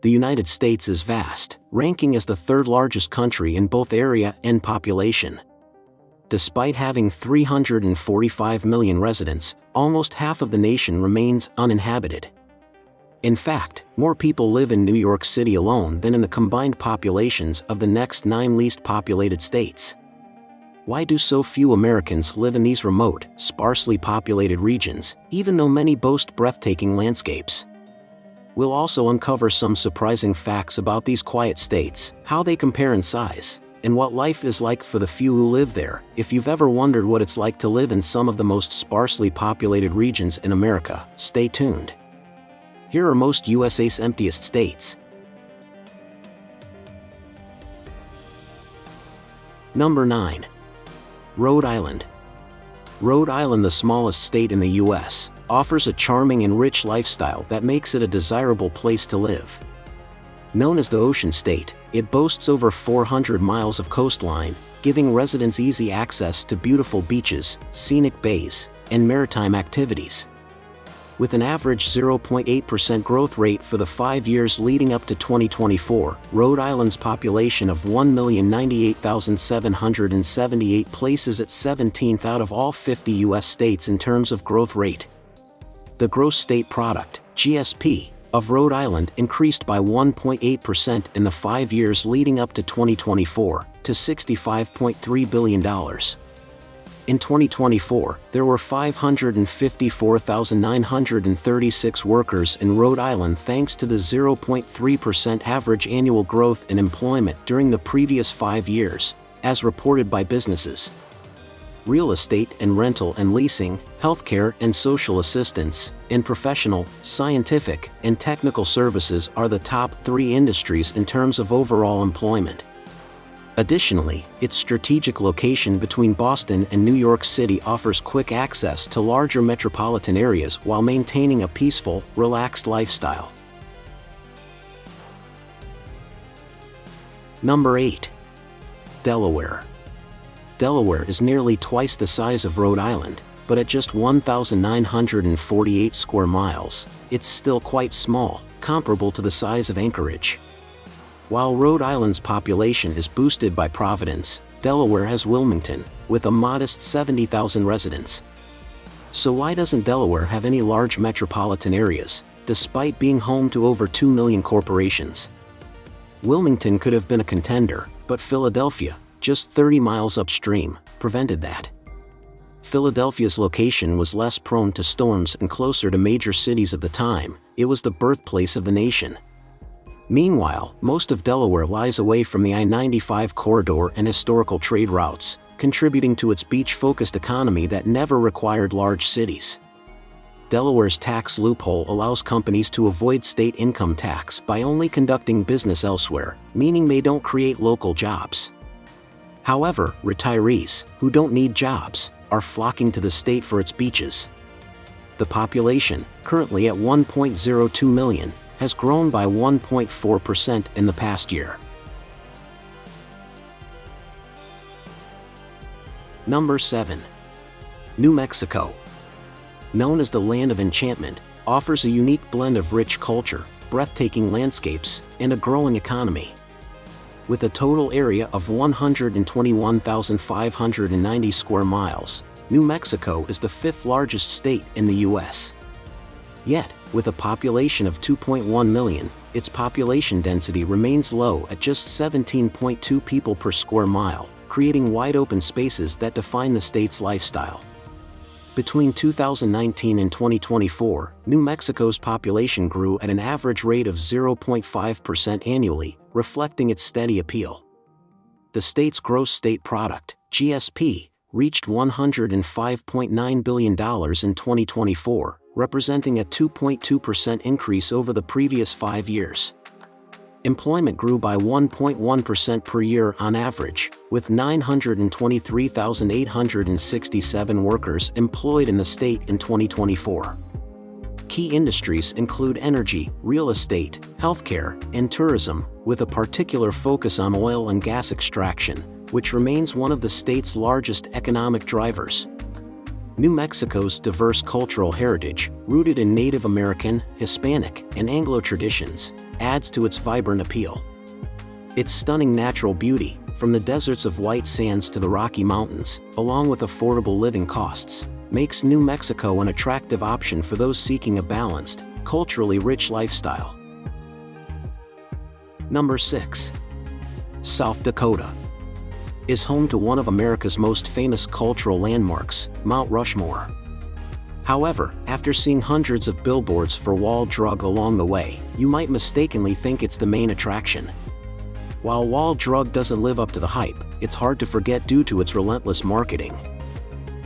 the United States is vast, ranking as the third largest country in both area and population. Despite having 345 million residents, almost half of the nation remains uninhabited. In fact, more people live in New York City alone than in the combined populations of the next 9 least populated states. Why do so few Americans live in these remote, sparsely populated regions, even though many boast breathtaking landscapes? We'll also uncover some surprising facts about these quiet states, how they compare in size, and what life is like for the few who live there. If you've ever wondered what it's like to live in some of the most sparsely populated regions in America, stay tuned. Here are most USA's emptiest states. Number 9. Rhode Island. Rhode Island, the smallest state in the U.S., offers a charming and rich lifestyle that makes it a desirable place to live. Known as the Ocean State, it boasts over 400 miles of coastline, giving residents easy access to beautiful beaches, scenic bays, and maritime activities. With an average 0.8% growth rate for the 5 years leading up to 2024, Rhode Island's population of 1,098,778 places it 17th out of all 50 U.S. states in terms of growth rate. The gross state product, GSP, of Rhode Island increased by 1.8% in the 5 years leading up to 2024, to $65.3 billion. In 2024, there were 554,936 workers in Rhode Island thanks to the 0.3% average annual growth in employment during the previous 5 years, as reported by businesses. Real estate and rental and leasing, healthcare and social assistance, and professional, scientific, and technical services are the top 3 industries in terms of overall employment. Additionally, its strategic location between Boston and New York City offers quick access to larger metropolitan areas while maintaining a peaceful, relaxed lifestyle. Number 8. Delaware. Delaware is nearly twice the size of Rhode Island, but at just 1,948 square miles, it's still quite small, comparable to the size of Anchorage. While Rhode Island's population is boosted by Providence, Delaware has Wilmington, with a modest 70,000 residents. So why doesn't Delaware have any large metropolitan areas, despite being home to over 2 million corporations? Wilmington could have been a contender, but Philadelphia, just 30 miles upstream, prevented that. Philadelphia's location was less prone to storms and closer to major cities of the time. It was the birthplace of the nation. Meanwhile, most of Delaware lies away from the I-95 corridor and historical trade routes, contributing to its beach-focused economy that never required large cities. Delaware's tax loophole allows companies to avoid state income tax by only conducting business elsewhere, meaning they don't create local jobs. However, retirees, who don't need jobs, are flocking to the state for its beaches. The population, currently at 1.02 million, has grown by 1.4% in the past year. Number 7. New Mexico. Known as the Land of Enchantment, offers a unique blend of rich culture, breathtaking landscapes, and a growing economy. With a total area of 121,590 square miles, New Mexico is the 5th largest state in the U.S. Yet, with a population of 2.1 million, its population density remains low at just 17.2 people per square mile, creating wide-open spaces that define the state's lifestyle. Between 2019 and 2024, New Mexico's population grew at an average rate of 0.5% annually, reflecting its steady appeal. The state's gross state product, GSP, reached $105.9 billion in 2024, representing a 2.2% increase over the previous 5 years. Employment grew by 1.1% per year on average, with 923,867 workers employed in the state in 2024. Key industries include energy, real estate, healthcare, and tourism, with a particular focus on oil and gas extraction, which remains one of the state's largest economic drivers. New Mexico's diverse cultural heritage, rooted in Native American, Hispanic, and Anglo traditions, adds to its vibrant appeal. Its stunning natural beauty, from the deserts of white sands to the Rocky Mountains, along with affordable living costs, makes New Mexico an attractive option for those seeking a balanced, culturally rich lifestyle. Number 6. South Dakota is home to one of America's most famous cultural landmarks, Mount Rushmore. However, after seeing hundreds of billboards for Wall Drug along the way, you might mistakenly think it's the main attraction. While Wall Drug doesn't live up to the hype, it's hard to forget due to its relentless marketing.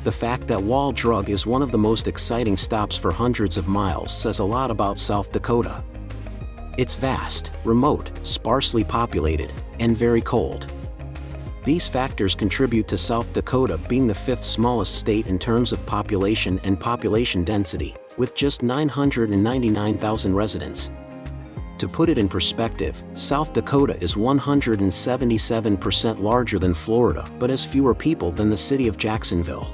The fact that Wall Drug is one of the most exciting stops for hundreds of miles says a lot about South Dakota. It's vast, remote, sparsely populated, and very cold. These factors contribute to South Dakota being the 5th smallest state in terms of population and population density, with just 999,000 residents. To put it in perspective, South Dakota is 177% larger than Florida but has fewer people than the city of Jacksonville.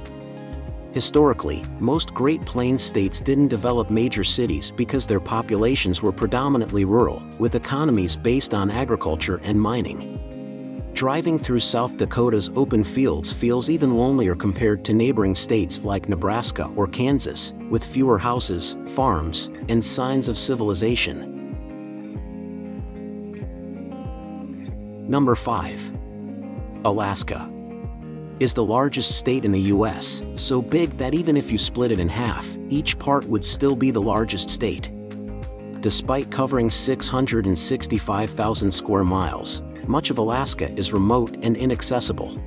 Historically, most Great Plains states didn't develop major cities because their populations were predominantly rural, with economies based on agriculture and mining. Driving through South Dakota's open fields feels even lonelier compared to neighboring states like Nebraska or Kansas, with fewer houses, farms, and signs of civilization. Number 5. Alaska is the largest state in the US, so big that even if you split it in half, each part would still be the largest state. Despite covering 665,000 square miles, much of Alaska is remote and inaccessible.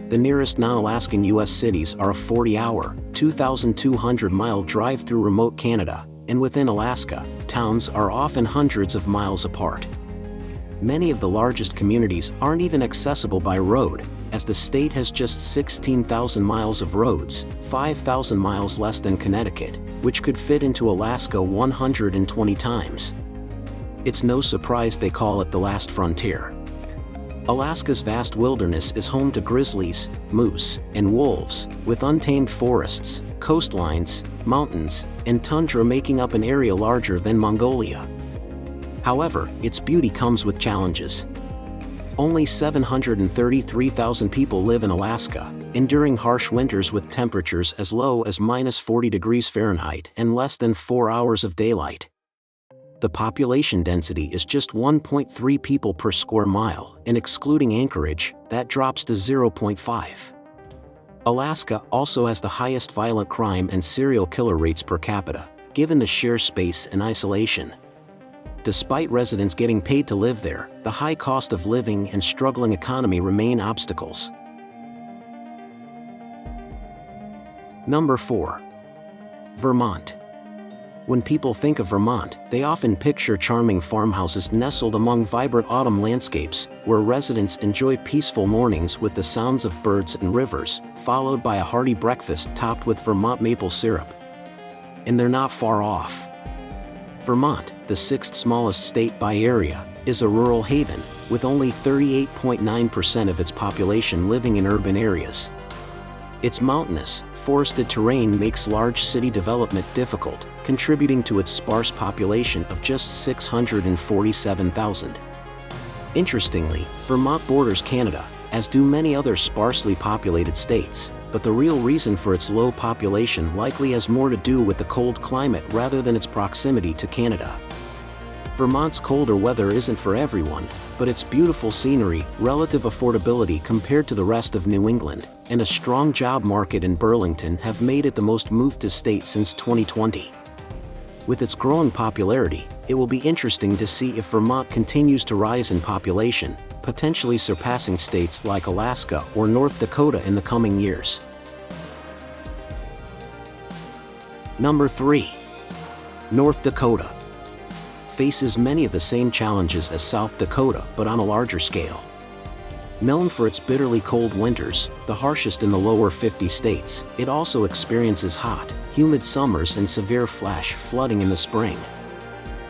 The nearest non-Alaskan US cities are a 40-hour, 2,200-mile drive through remote Canada, and within Alaska, towns are often hundreds of miles apart. Many of the largest communities aren't even accessible by road, as the state has just 16,000 miles of roads, 5,000 miles less than Connecticut, which could fit into Alaska 120 times. It's no surprise they call it the last frontier. Alaska's vast wilderness is home to grizzlies, moose, and wolves, with untamed forests, coastlines, mountains, and tundra making up an area larger than Mongolia. However, its beauty comes with challenges. Only 733,000 people live in Alaska, enduring harsh winters with temperatures as low as -40 degrees Fahrenheit and less than 4 hours of daylight. The population density is just 1.3 people per square mile, and excluding Anchorage, that drops to 0.5. Alaska also has the highest violent crime and serial killer rates per capita, given the sheer space and isolation. Despite residents getting paid to live there, the high cost of living and struggling economy remain obstacles. Number 4. Vermont. When people think of Vermont, they often picture charming farmhouses nestled among vibrant autumn landscapes, where residents enjoy peaceful mornings with the sounds of birds and rivers, followed by a hearty breakfast topped with Vermont maple syrup. And they're not far off. Vermont, the 6th smallest state by area, is a rural haven, with only 38.9% of its population living in urban areas. Its mountainous, forested terrain makes large city development difficult, contributing to its sparse population of just 647,000. Interestingly, Vermont borders Canada, as do many other sparsely populated states, but the real reason for its low population likely has more to do with the cold climate rather than its proximity to Canada. Vermont's colder weather isn't for everyone, but its beautiful scenery, relative affordability compared to the rest of New England, and a strong job market in Burlington have made it the most moved-to state since 2020. With its growing popularity, it will be interesting to see if Vermont continues to rise in population, potentially surpassing states like Alaska or North Dakota in the coming years. Number 3. North Dakota faces many of the same challenges as South Dakota, but on a larger scale. Known for its bitterly cold winters, the harshest in the lower 50 states, it also experiences hot, humid summers and severe flash flooding in the spring.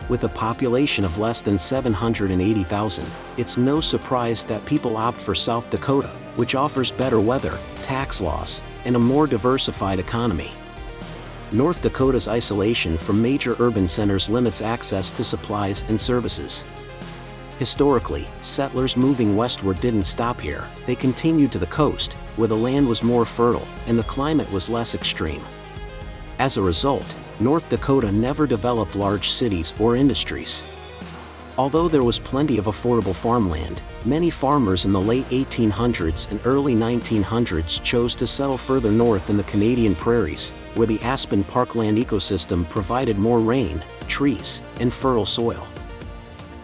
With a population of less than 780,000, it's no surprise that people opt for South Dakota, which offers better weather, tax laws, and a more diversified economy. North Dakota's isolation from major urban centers limits access to supplies and services. Historically, settlers moving westward didn't stop here. They continued to the coast, where the land was more fertile and the climate was less extreme. As a result, North Dakota never developed large cities or industries. Although there was plenty of affordable farmland, many farmers in the late 1800s and early 1900s chose to settle further north in the Canadian prairies, where the aspen parkland ecosystem provided more rain, trees, and fertile soil.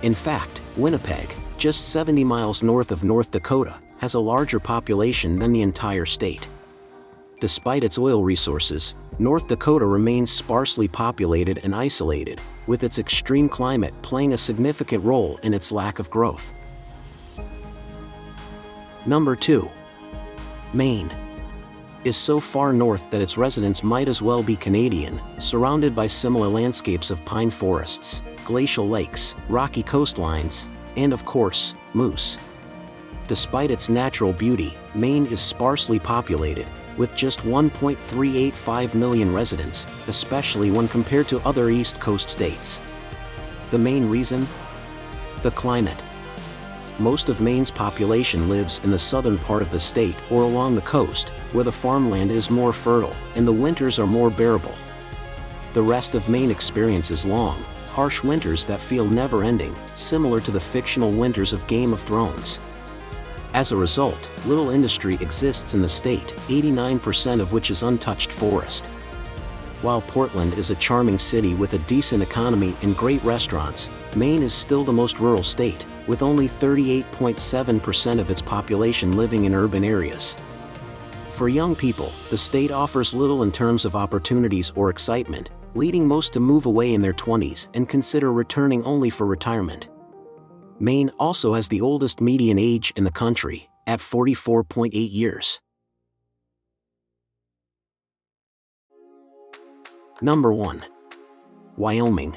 In fact, Winnipeg, just 70 miles north of North Dakota, has a larger population than the entire state. Despite its oil resources, North Dakota remains sparsely populated and isolated, with its extreme climate playing a significant role in its lack of growth. Number 2. Maine is so far north that its residents might as well be Canadian, surrounded by similar landscapes of pine forests, glacial lakes, rocky coastlines, and of course, moose. Despite its natural beauty, Maine is sparsely populated, with just 1.385 million residents, especially when compared to other East Coast states. The main reason? The climate. Most of Maine's population lives in the southern part of the state or along the coast, where the farmland is more fertile and the winters are more bearable. The rest of Maine experiences long, harsh winters that feel never-ending, similar to the fictional winters of Game of Thrones. As a result, little industry exists in the state, 89% of which is untouched forest. While Portland is a charming city with a decent economy and great restaurants, Maine is still the most rural state, with only 38.7% of its population living in urban areas. For young people, the state offers little in terms of opportunities or excitement, leading most to move away in their 20s and consider returning only for retirement. Maine also has the oldest median age in the country, at 44.8 years. Number 1. Wyoming.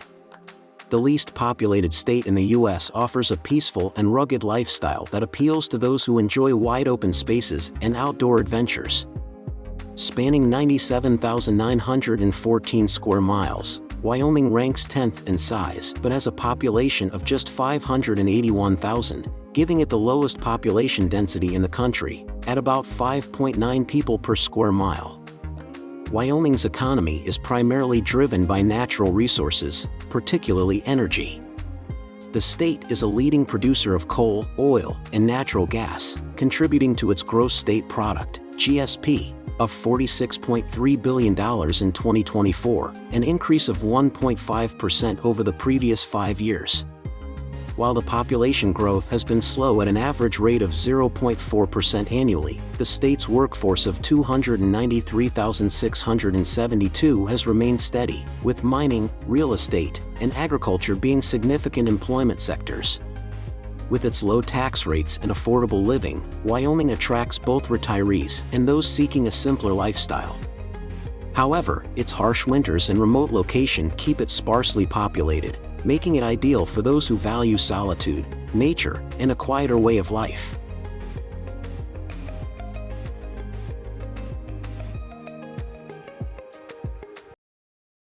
The least populated state in the U.S. offers a peaceful and rugged lifestyle that appeals to those who enjoy wide open spaces and outdoor adventures. Spanning 97,914 square miles, Wyoming ranks 10th in size but has a population of just 581,000, giving it the lowest population density in the country, at about 5.9 people per square mile. Wyoming's economy is primarily driven by natural resources, particularly energy. The state is a leading producer of coal, oil, and natural gas, contributing to its gross state product, GSP, of $46.3 billion in 2024, an increase of 1.5% over the previous 5 years. While the population growth has been slow at an average rate of 0.4% annually, the state's workforce of 293,672 has remained steady, with mining, real estate, and agriculture being significant employment sectors. With its low tax rates and affordable living, Wyoming attracts both retirees and those seeking a simpler lifestyle. However, its harsh winters and remote location keep it sparsely populated, making it ideal for those who value solitude, nature, and a quieter way of life.